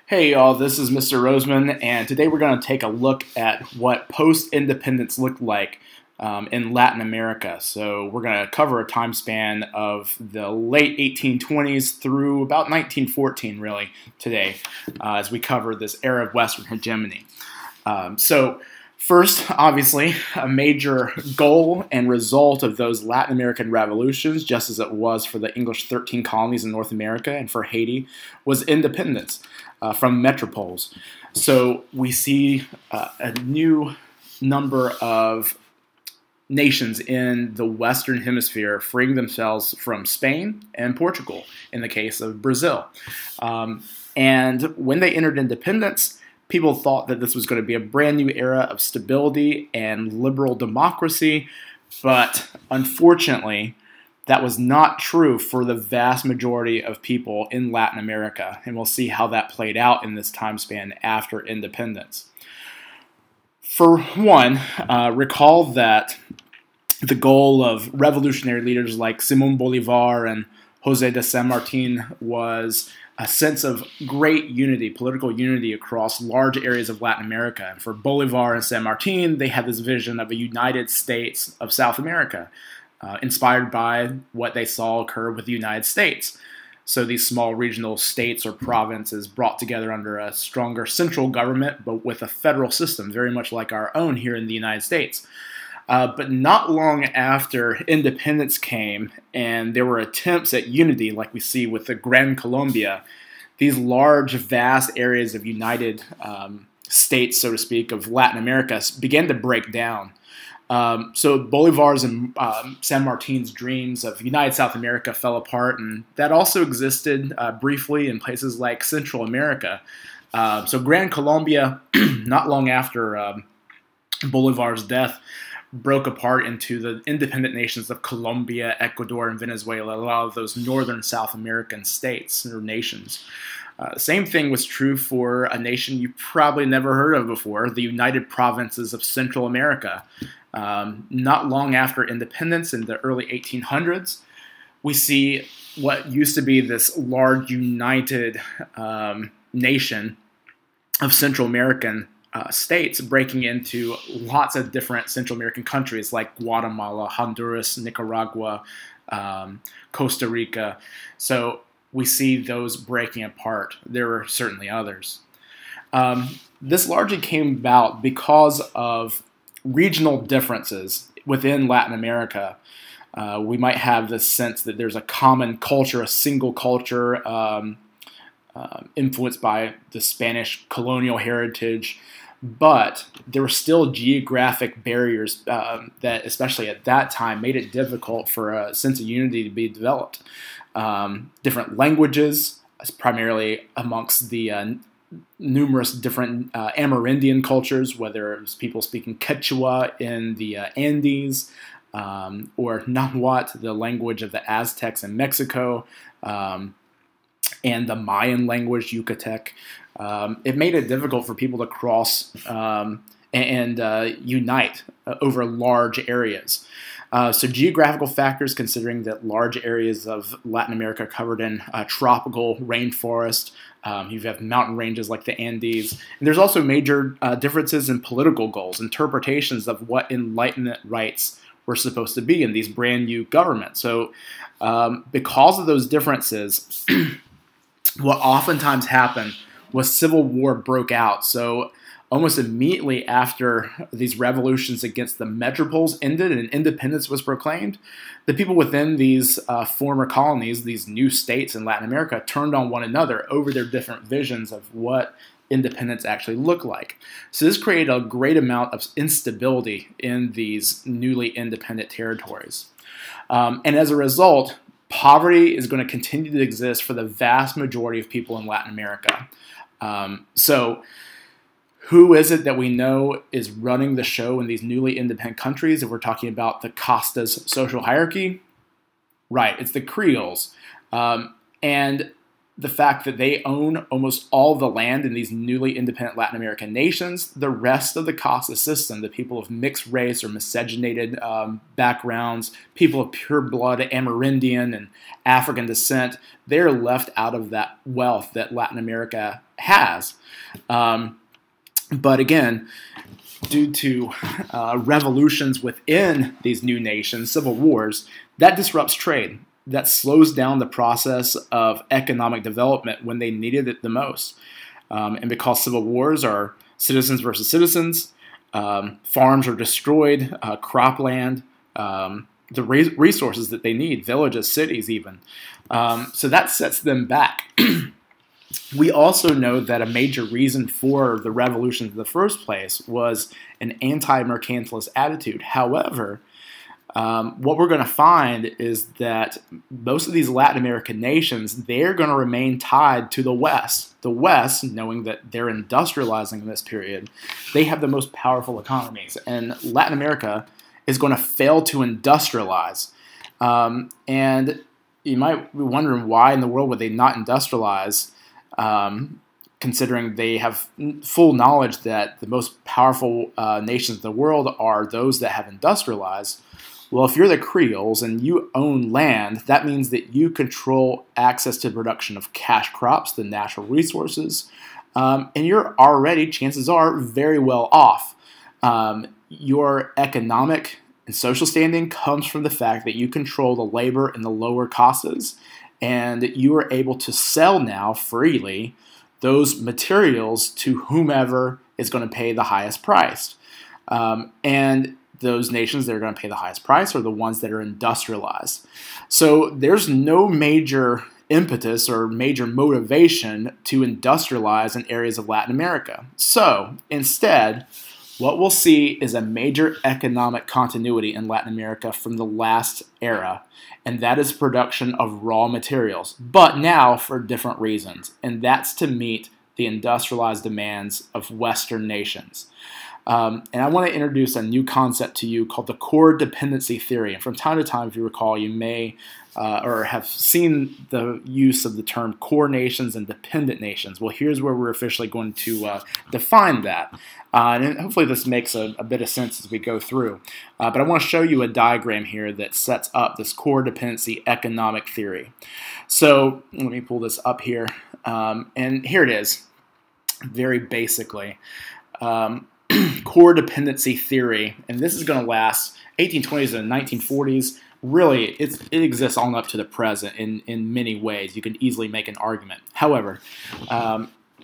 Hey y'all, this is Mr. Roseman, and today we're going to take a look at what post-independence looked like in Latin America. So we're going to cover a time span of the late 1820s through about 1914, really, today, as we cover this era of Western hegemony. So first, obviously, a major goal and result of those Latin American revolutions, just as it was for the English 13 colonies in North America and for Haiti, was independence from metropoles. So we see a new number of nations in the Western Hemisphere freeing themselves from Spain and Portugal, in the case of Brazil. And when they entered independence, people thought that this was going to be a brand new era of stability and liberal democracy, but unfortunately, that was not true for the vast majority of people in Latin America, and we'll see how that played out in this time span after independence. For one, recall that the goal of revolutionary leaders like Simón Bolívar and José de San Martín was a sense of great unity, political unity across large areas of Latin America. And for Bolívar and San Martín, they had this vision of a United States of South America, inspired by what they saw occur with the United States. So these small regional states or provinces brought together under a stronger central government, but with a federal system, very much like our own here in the United States. But not long after independence came and there were attempts at unity, like we see with the Gran Colombia, these large, vast areas of united states, so to speak, of Latin America began to break down. So Bolivar's and San Martin's dreams of United South America fell apart, and that also existed briefly in places like Central America. So Gran Colombia, not long after Bolivar's death, broke apart into the independent nations of Colombia, Ecuador, and Venezuela, a lot of those northern South American states or nations. Same thing was true for a nation you probably never heard of before, the United Provinces of Central America. Not long after independence in the early 1800s, we see what used to be this large united nation of Central American states breaking into lots of different Central American countries like Guatemala, Honduras, Nicaragua, Costa Rica. So we see those breaking apart. There were certainly others. This largely came about because of regional differences within Latin America. We might have this sense that there's a common culture, a single culture, influenced by the Spanish colonial heritage, but there were still geographic barriers that, especially at that time, made it difficult for a sense of unity to be developed. Different languages, primarily amongst the numerous different Amerindian cultures, whether it was people speaking Quechua in the Andes, or Nahuatl, the language of the Aztecs in Mexico, and the Mayan language, Yucatec. It made it difficult for people to cross and unite over large areas. So geographical factors, considering that large areas of Latin America are covered in tropical rainforest, you have mountain ranges like the Andes. And there's also major differences in political goals, interpretations of what Enlightenment rights were supposed to be in these brand new governments. So because of those differences, what oftentimes happened was civil war broke out. So almost immediately after these revolutions against the metropoles ended and independence was proclaimed, the people within these former colonies, these new states in Latin America, turned on one another over their different visions of what independence actually looked like. So this created a great amount of instability in these newly independent territories. And as a result, poverty is going to continue to exist for the vast majority of people in Latin America. So who is it that we know is running the show in these newly independent countries if we're talking about the Castas social hierarchy? Right, it's the Creoles. And the fact that they own almost all the land in these newly independent Latin American nations. The rest of the CASA system, the people of mixed race or miscegenated backgrounds, people of pure blood Amerindian and African descent, they're left out of that wealth that Latin America has. But again, due to revolutions within these new nations, civil wars, that disrupts trade. That slows down the process of economic development when they needed it the most. And because civil wars are citizens versus citizens, farms are destroyed, cropland, the resources that they need, villages, cities even. So that sets them back. We also know that a major reason for the revolution in the first place was an anti-mercantilist attitude. However, what we're going to find is that most of these Latin American nations, they're going to remain tied to the West. The West, knowing that they're industrializing in this period, they have the most powerful economies. And Latin America is going to fail to industrialize. And you might be wondering, why in the world would they not industrialize, considering they have full knowledge that the most powerful nations in the world are those that have industrialized. Well, if you're the Creoles and you own land, that means that you control access to the production of cash crops, the natural resources, and you're already, chances are, very well off. Your economic and social standing comes from the fact that you control the labor and the lower costs, and you are able to sell now freely those materials to whomever is going to pay the highest price. And those nations that are going to pay the highest price are the ones that are industrialized. So there's no major impetus or major motivation to industrialize in areas of Latin America. So instead, what we'll see is a major economic continuity in Latin America from the last era, and that is production of raw materials, but now for different reasons, and that's to meet the industrialized demands of Western nations. And I want to introduce a new concept to you called the core dependency theory. And from time to time, if you recall, you may or have seen the use of the term core nations and dependent nations. Well, here's where we're officially going to define that. And hopefully this makes a bit of sense as we go through. But I want to show you a diagram here that sets up this core dependency economic theory. So let me pull this up here. And here it is, very basically. Core dependency theory, and this is going to last 1820s and 1940s. Really, it exists on up to the present in many ways. You can easily make an argument. However,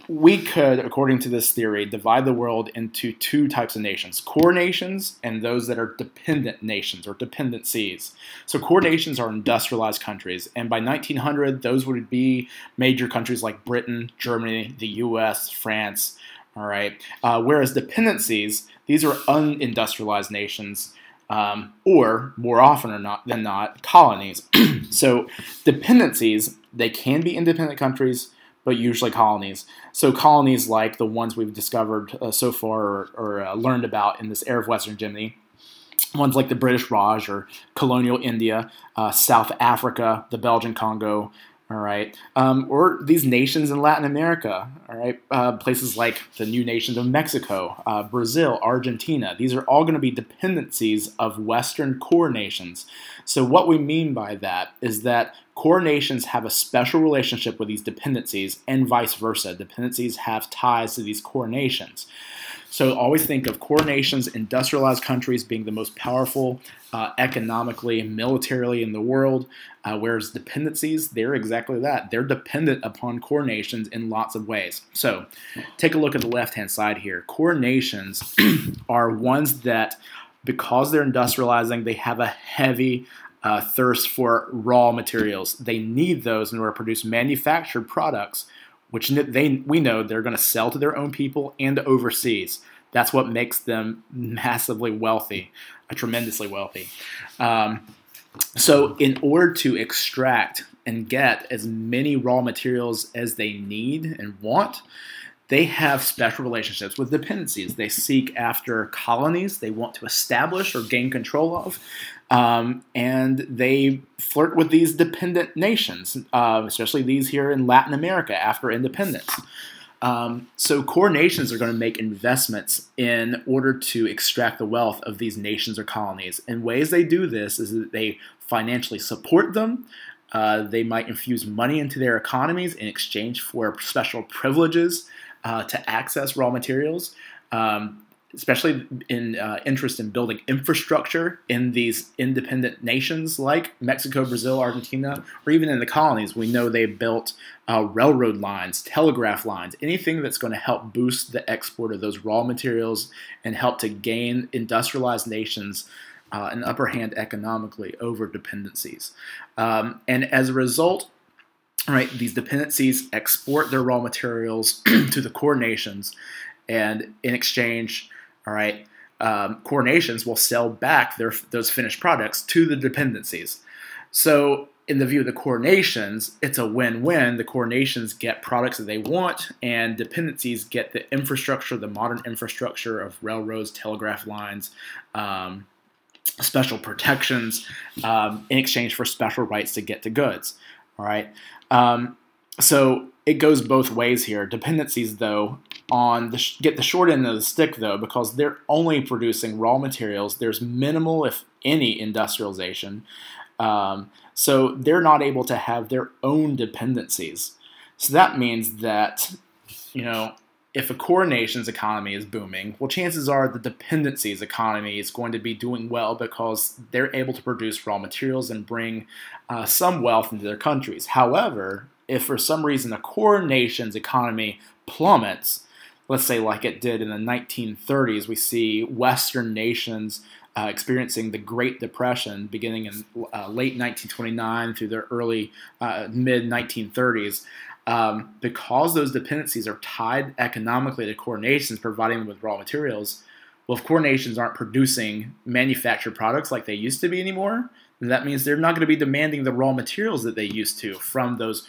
we could, according to this theory, divide the world into two types of nations: core nations and those that are dependent nations or dependencies. So core nations are industrialized countries, and by 1900, those would be major countries like Britain, Germany, the US, France. All right. Whereas dependencies, these are unindustrialized nations, or more often than not, colonies. So dependencies, they can be independent countries, but usually colonies. So colonies like the ones we've discovered so far or learned about in this era of Western hegemony, ones like the British Raj or colonial India, South Africa, the Belgian Congo, all right, or these nations in Latin America, all right, places like the new nations of Mexico, Brazil, Argentina. These are all going to be dependencies of Western core nations. So what we mean by that is that core nations have a special relationship with these dependencies and vice versa. Dependencies have ties to these core nations. So always think of core nations, industrialized countries being the most powerful economically, militarily in the world, whereas dependencies, they're exactly that. They're dependent upon core nations in lots of ways. So take a look at the left-hand side here. Core nations are ones that, because they're industrializing, they have a heavy thirst for raw materials. They need those in order to produce manufactured products, which we know they're going to sell to their own people and overseas. That's what makes them massively wealthy, tremendously wealthy. So in order to extract and get as many raw materials as they need and want, they have special relationships with dependencies. They seek after colonies they want to establish or gain control of, and they flirt with these dependent nations, especially these here in Latin America after independence. So core nations are going to make investments in order to extract the wealth of these nations or colonies. And ways they do this is that they financially support them. They might infuse money into their economies in exchange for special privileges to access raw materials, especially in interest in building infrastructure in these independent nations like Mexico, Brazil, Argentina, or even in the colonies. We know they built railroad lines, telegraph lines, anything that's going to help boost the export of those raw materials and help to gain industrialized nations an upper hand economically over dependencies. And as a result, right, these dependencies export their raw materials to the core nations, and in exchange, all right, core nations will sell back those finished products to the dependencies. So in the view of the core nations, it's a win-win. The core nations get products that they want, and dependencies get the infrastructure, the modern infrastructure of railroads, telegraph lines, special protections in exchange for special rights to get to goods. All right. So it goes both ways here. Dependencies, though, get the short end of the stick, though, because they're only producing raw materials. There's minimal, if any, industrialization. So they're not able to have their own dependencies. So that means that, you know, if a core nation's economy is booming, well, chances are the dependency's economy is going to be doing well because they're able to produce raw materials and bring some wealth into their countries. However, if for some reason a core nation's economy plummets, let's say like it did in the 1930s, we see Western nations experiencing the Great Depression beginning in late 1929 through the early mid-1930s. Because those dependencies are tied economically to core nations providing them with raw materials, well, if core nations aren't producing manufactured products like they used to be anymore, then that means they're not going to be demanding the raw materials that they used to from those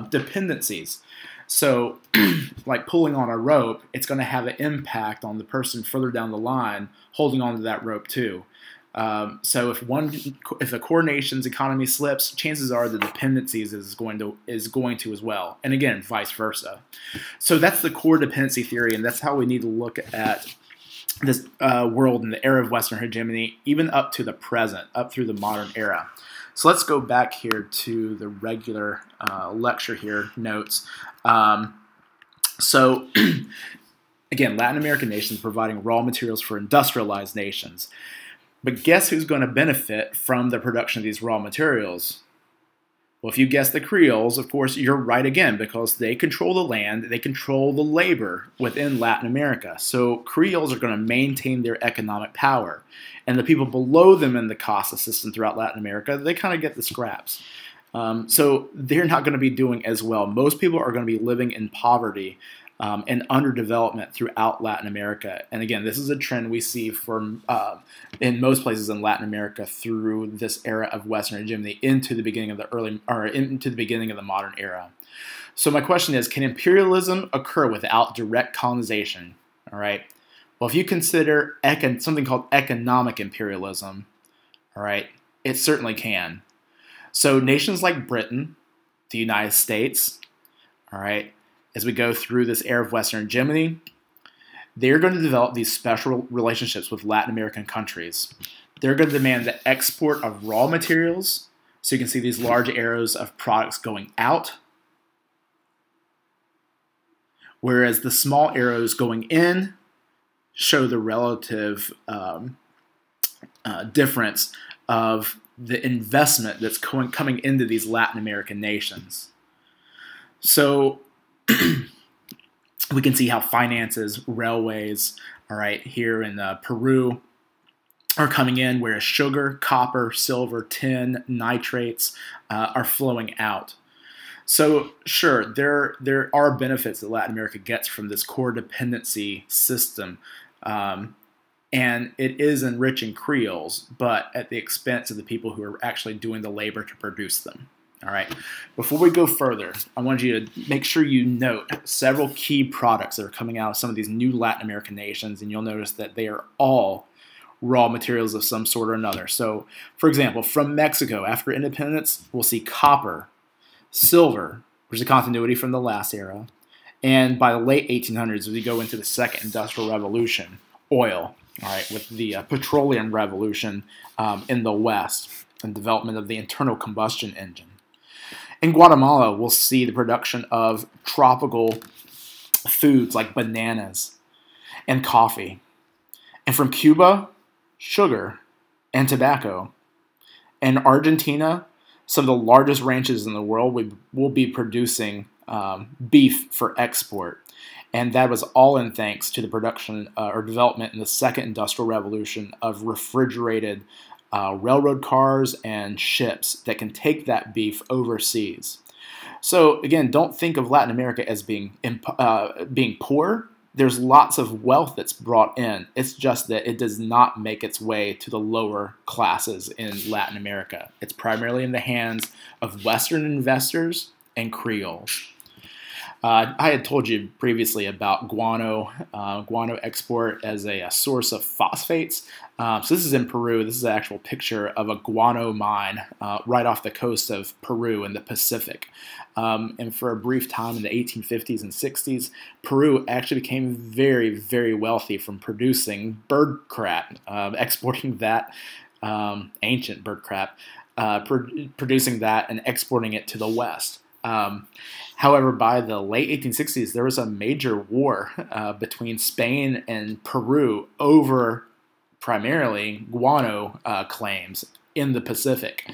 dependencies. So, like pulling on a rope, it's going to have an impact on the person further down the line holding onto that rope too. So if a core nation's economy slips, chances are the dependencies is going to as well, and again, vice versa. So that's the core dependency theory, and that's how we need to look at this world in the era of Western hegemony, even up to the present, up through the modern era. So let's go back here to the regular lecture here notes. So again, Latin American nations providing raw materials for industrialized nations. But guess who's going to benefit from the production of these raw materials? Well, if you guess the Creoles, of course, you're right again, because they control the land, they control the labor within Latin America. So Creoles are going to maintain their economic power. And the people below them in the CASA system throughout Latin America, they kind of get the scraps. So they're not going to be doing as well. Most people are going to be living in poverty and underdevelopment throughout Latin America. And again, this is a trend we see from in most places in Latin America through this era of Western hegemony into the beginning of the modern era. So my question is, can imperialism occur without direct colonization? All right. Well, if you consider something called economic imperialism, all right, it certainly can. So nations like Britain, the United States, all right, as we go through this era of Western hegemony, they're going to develop these special relationships with Latin American countries. They're going to demand the export of raw materials. So you can see these large arrows of products going out, whereas the small arrows going in show the relative difference of the investment that's coming into these Latin American nations. So we can see how finances, railways, all right, here in Peru are coming in, whereas sugar, copper, silver, tin, nitrates are flowing out. So sure, there are benefits that Latin America gets from this core dependency system, and it is enriching Creoles, but at the expense of the people who are actually doing the labor to produce them. All right. Before we go further, I want you to make sure you note several key products that are coming out of some of these new Latin American nations, and you'll notice that they are all raw materials of some sort or another. So, for example, from Mexico, after independence, we'll see copper, silver, which is a continuity from the last era, and by the late 1800s, as we go into the Second Industrial Revolution, oil, all right, with the petroleum revolution in the West and development of the internal combustion engine. In Guatemala, we'll see the production of tropical foods like bananas and coffee. And from Cuba, sugar and tobacco. In Argentina, some of the largest ranches in the world will be producing beef for export. And that was all in thanks to the production or development in the Second Industrial Revolution of refrigerated railroad cars and ships that can take that beef overseas. So again, don't think of Latin America as being poor. There's lots of wealth that's brought in. It's just that it does not make its way to the lower classes in Latin America. It's primarily in the hands of Western investors and Creoles. I had told you previously about guano export as a source of phosphates. So this is in Peru. This is an actual picture of a guano mine right off the coast of Peru in the Pacific. And for a brief time in the 1850s and 60s, Peru actually became very, very wealthy from producing bird crap, exporting that ancient bird crap, producing that and exporting it to the West. However, by the late 1860s, there was a major war between Spain and Peru over primarily guano claims in the Pacific.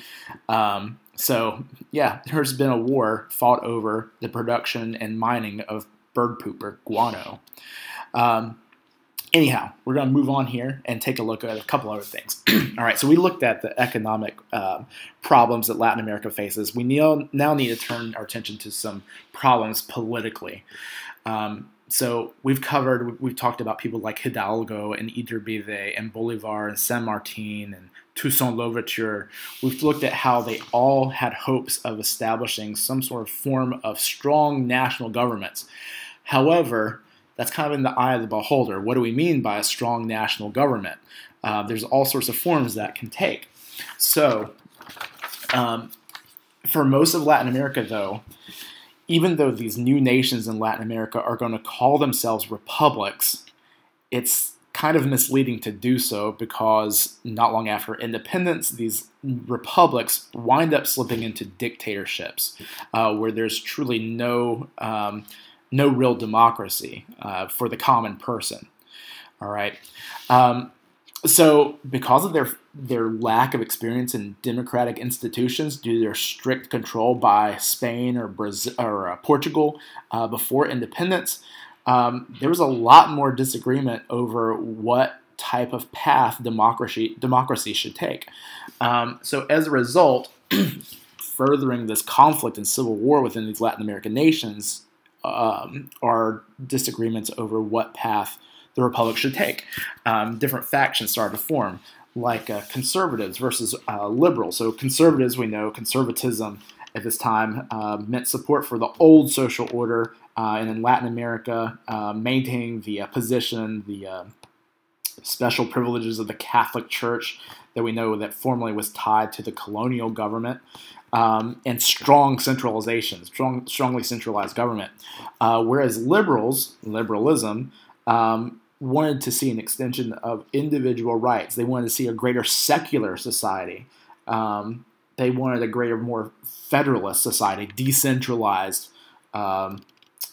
So, yeah, there's been a war fought over the production and mining of bird poop or guano. Anyhow, we're going to move on here and take a look at a couple other things. All right, so we looked at the economic problems that Latin America faces. We now need to turn our attention to some problems politically. So we've talked about people like Hidalgo and Iturbide and Bolivar and San Martin and Toussaint Louverture. We've looked at how they all had hopes of establishing some sort of form of strong national governments. However, that's kind of in the eye of the beholder. What do we mean by a strong national government? There's all sorts of forms that can take. So, for most of Latin America, though, even though these new nations in Latin America are going to call themselves republics, it's kind of misleading to do so because not long after independence, these republics wind up slipping into dictatorships where there's truly no real democracy for the common person. All right. So because of their lack of experience in democratic institutions due to their strict control by Spain or Brazil or Portugal before independence, there was a lot more disagreement over what type of path democracy should take. So as a result, furthering this conflict and civil war within these Latin American nations are disagreements over what path the republic should take. Different factions started to form, like conservatives versus liberals. So conservatives, we know conservatism at this time meant support for the old social order, and in Latin America, maintaining the position, the special privileges of the Catholic Church that we know that formerly was tied to the colonial government. And strong centralization, strongly centralized government. Whereas liberalism, wanted to see an extension of individual rights. They wanted to see a greater secular society. They wanted a greater, more federalist society, decentralized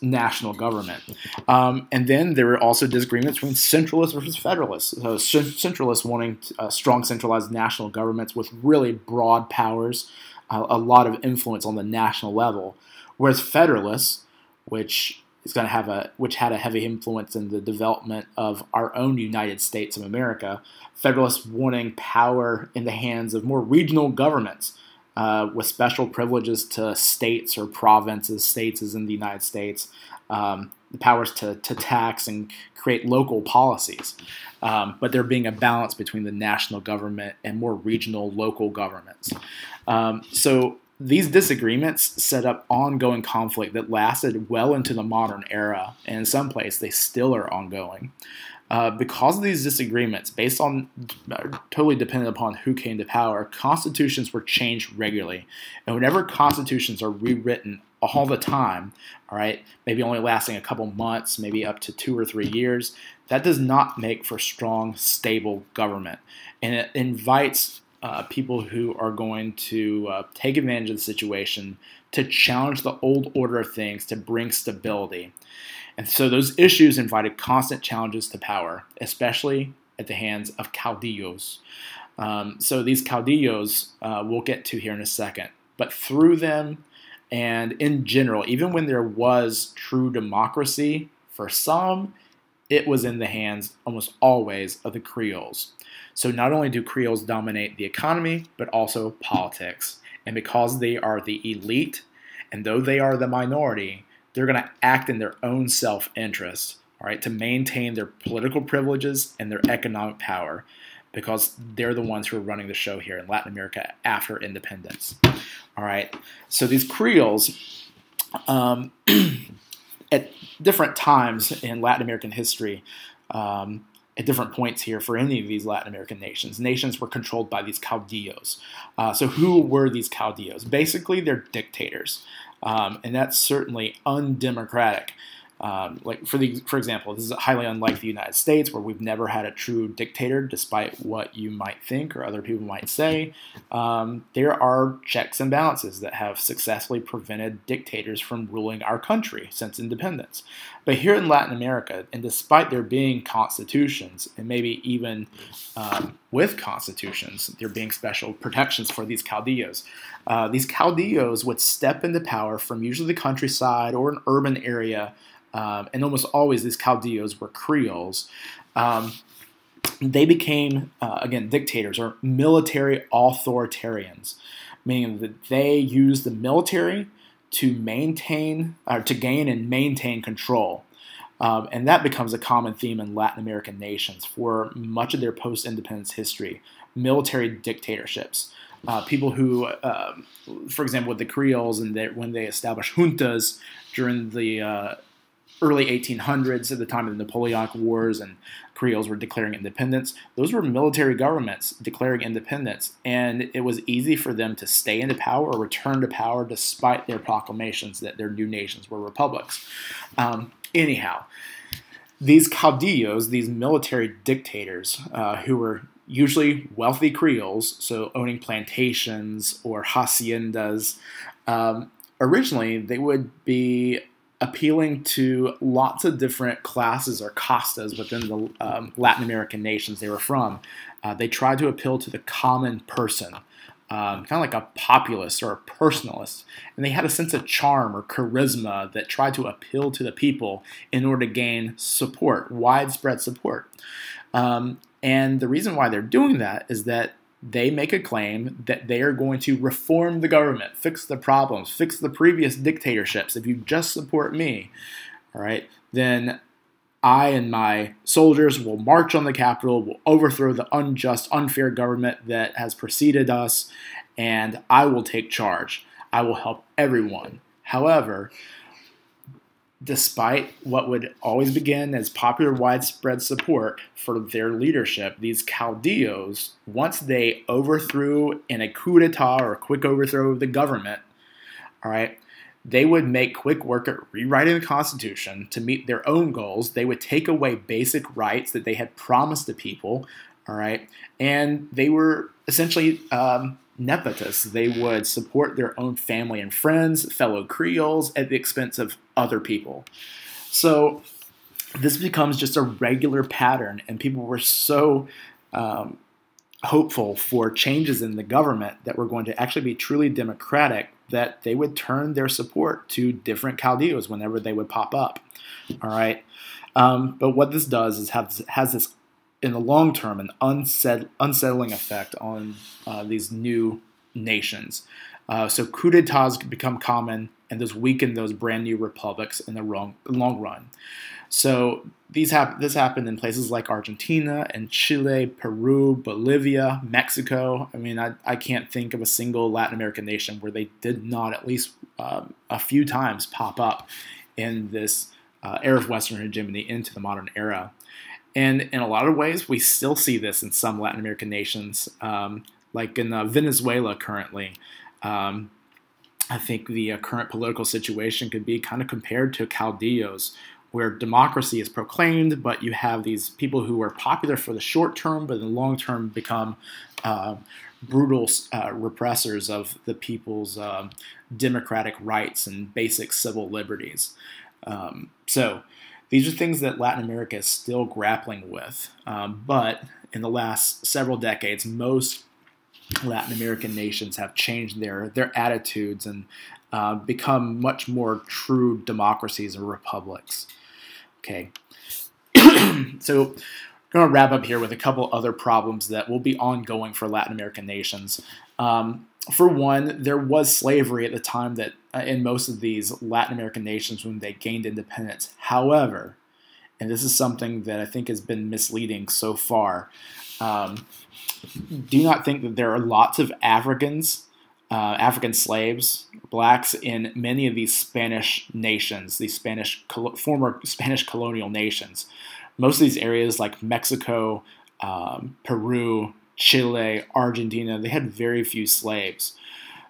national government. And then there were also disagreements between centralists versus federalists. So centralists wanting strong centralized national governments with really broad powers, a lot of influence on the national level, whereas federalists, which had a heavy influence in the development of our own United States of America, federalists wanting power in the hands of more regional governments with special privileges to states or provinces, states as in the United States, the powers to tax and create local policies. But there being a balance between the national government and more regional local governments. So These disagreements set up ongoing conflict that lasted well into the modern era, and in some places they still are ongoing. Because of these disagreements, based on totally dependent upon who came to power, constitutions were changed regularly. And whenever constitutions are rewritten all the time, all right, maybe only lasting a couple months, maybe up to 2 or 3 years, that does not make for strong, stable government. And it invites people who are going to take advantage of the situation to challenge the old order of things to bring stability. And so those issues invited constant challenges to power, especially at the hands of caudillos. So these caudillos we'll get to here in a second. But through them and in general, even when there was true democracy, for some, it was in the hands almost always of the Creoles. So not only do Creoles dominate the economy, but also politics. And because they are the elite, and though they are the minority, they're going to act in their own self-interest, all right, to maintain their political privileges and their economic power, because they're the ones who are running the show here in Latin America after independence. All right, so these Creoles, at different times in Latin American history, at different points here for any of these Latin American nations were controlled by these caudillos. So who were these caudillos? Basically, they're dictators. And that's certainly undemocratic. Like for example, this is highly unlike the United States, where we've never had a true dictator, despite what you might think or other people might say. There are checks and balances that have successfully prevented dictators from ruling our country since independence. But here in Latin America, and despite there being constitutions, and maybe even with constitutions, there being special protections for these caudillos would step into power from usually the countryside or an urban area. And almost always these caudillos were Creoles. They became, again, dictators or military authoritarians, meaning that they used the military to maintain, or to gain and maintain control. And that becomes a common theme in Latin American nations for much of their post-independence history, military dictatorships. People who, for example, with the Creoles, and when they established juntas during the early 1800s, at the time of the Napoleonic Wars, and Creoles were declaring independence. Those were military governments declaring independence, and it was easy for them to stay into power or return to power despite their proclamations that their new nations were republics. Anyhow, these caudillos, these military dictators, who were usually wealthy Creoles, so owning plantations or haciendas, originally they would be appealing to lots of different classes or castas within the Latin American nations they were from. They tried to appeal to the common person, kind of like a populist or a personalist. And they had a sense of charm or charisma that tried to appeal to the people in order to gain support, widespread support. And the reason why they're doing that is that they make a claim that they are going to reform the government, fix the problems, fix the previous dictatorships. If you just support me, all right, then I and my soldiers will march on the capital, will overthrow the unjust, unfair government that has preceded us, and I will take charge. I will help everyone. However, despite what would always begin as popular widespread support for their leadership, these caudillos, once they overthrew in a coup d'etat or a quick overthrow of the government, all right, they would make quick work at rewriting the Constitution to meet their own goals. They would take away basic rights that they had promised the people, all right, and they were essentially nepotists. They would support their own family and friends, fellow Creoles, at the expense of other people. So this becomes just a regular pattern, and people were so hopeful for changes in the government that were going to actually be truly democratic that they would turn their support to different caudillos whenever they would pop up. All right, but what this does is has this, in the long term, an unsettling effect on these new nations. So coup d'etats become common, and those weaken those brand new republics in the long run. So this happened in places like Argentina and Chile, Peru, Bolivia, Mexico. I mean, I can't think of a single Latin American nation where they did not at least a few times pop up in this era of Western hegemony into the modern era. And in a lot of ways, we still see this in some Latin American nations, like in Venezuela currently. I think the current political situation could be kind of compared to Caudillos, where democracy is proclaimed, but you have these people who are popular for the short term, but in the long term become brutal repressors of the people's democratic rights and basic civil liberties. So these are things that Latin America is still grappling with. But in the last several decades, most Latin American nations have changed their attitudes and become much more true democracies or republics. Okay, so I'm going to wrap up here with a couple other problems that will be ongoing for Latin American nations. For one, there was slavery at the time that in most of these Latin American nations when they gained independence. However, and this is something that I think has been misleading so far, do not think that there are lots of African slaves, blacks in many of these Spanish nations, these former Spanish colonial nations. Most of these areas like Mexico, Peru, Chile, Argentina, they had very few slaves.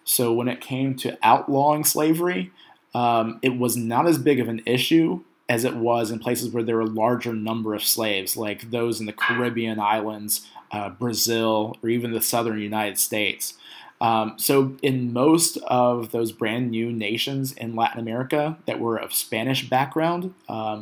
So when it came to outlawing slavery, it was not as big of an issue as it was in places where there were a larger number of slaves, like those in the Caribbean islands, Brazil, or even the southern United States. So in most of those brand new nations in Latin America that were of Spanish background,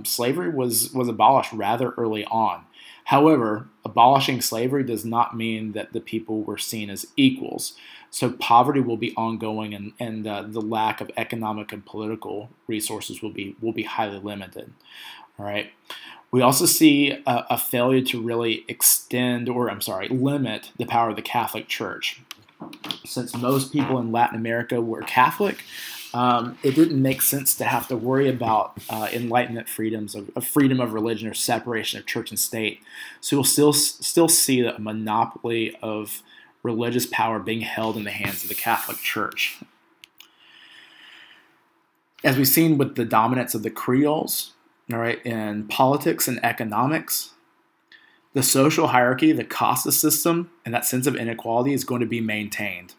slavery was abolished rather early on. However, abolishing slavery does not mean that the people were seen as equals. So poverty will be ongoing, and the lack of economic and political resources will be highly limited. All right. We also see a failure to really limit the power of the Catholic Church. Since most people in Latin America were Catholic, it didn't make sense to have to worry about Enlightenment freedoms of freedom of religion or separation of church and state. So you'll still see a monopoly of religious power being held in the hands of the Catholic Church. As we've seen with the dominance of the Creoles, all right, in politics and economics, the social hierarchy, the Casta system, and that sense of inequality is going to be maintained.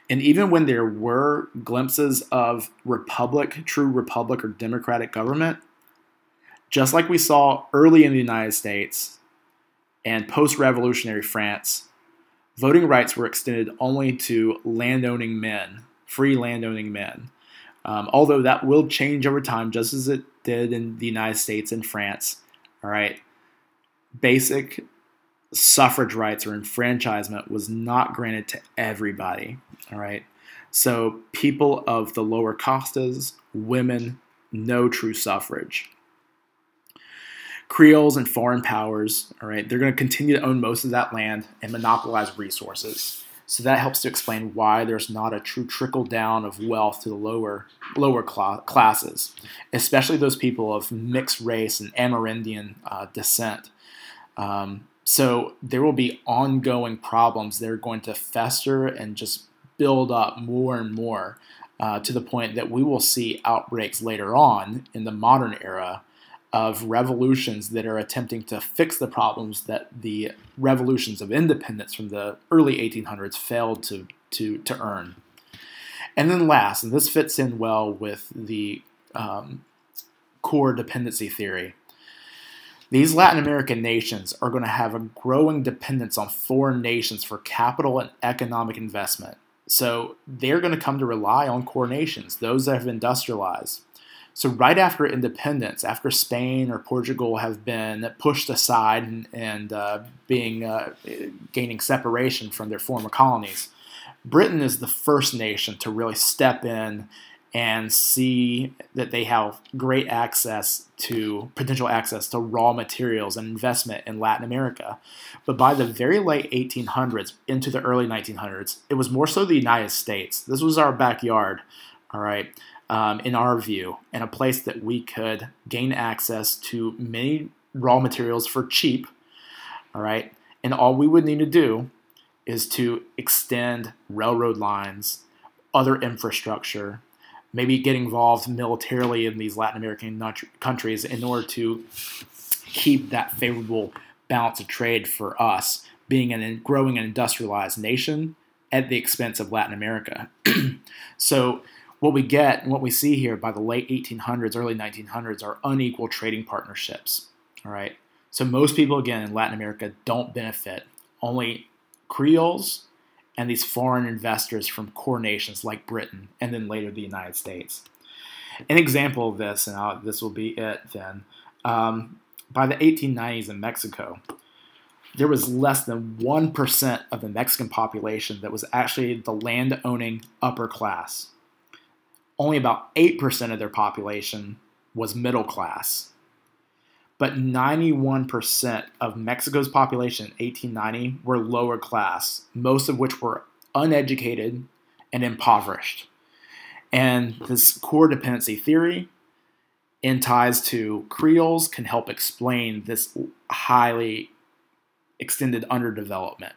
And even when there were glimpses of true republic or democratic government, just like we saw early in the United States and post-revolutionary France, voting rights were extended only to landowning men, free landowning men. Although that will change over time, just as it did in the United States and France. All right, basic suffrage rights or enfranchisement was not granted to everybody. All right, so people of the lower castas, women, no true suffrage. Creoles and foreign powers, all right, they're going to continue to own most of that land and monopolize resources. So that helps to explain why there's not a true trickle down of wealth to the lower classes, especially those people of mixed race and Amerindian descent. So there will be ongoing problems that are going to fester and just build up more and more to the point that we will see outbreaks later on in the modern era of revolutions that are attempting to fix the problems that the revolutions of independence from the early 1800s failed to earn. And then last, and this fits in well with the core dependency theory, these Latin American nations are going to have a growing dependence on foreign nations for capital and economic investment. So they're going to come to rely on core nations, those that have industrialized. So right after independence, after Spain or Portugal have been pushed aside and gaining separation from their former colonies, Britain is the first nation to really step in and see that they have great potential access to raw materials and investment in Latin America. But by the very late 1800s into the early 1900s, it was more so the United States. This was our backyard, all right, in our view, and a place that we could gain access to many raw materials for cheap, all right, and all we would need to do is to extend railroad lines, other infrastructure, maybe get involved militarily in these Latin American countries in order to keep that favorable balance of trade for us, being a growing and industrialized nation at the expense of Latin America. So what we get and what we see here by the late 1800s, early 1900s are unequal trading partnerships. All right. So most people, again, in Latin America don't benefit. Only Creoles and these foreign investors from core nations like Britain and then later the United States. An example of this, and this will be it then, by the 1890s in Mexico, there was less than 1% of the Mexican population that was actually the land-owning upper class. Only about 8% of their population was middle class. But 91% of Mexico's population in 1890 were lower class, most of which were uneducated and impoverished. And this core dependency theory, in ties to Creoles, can help explain this highly extended underdevelopment.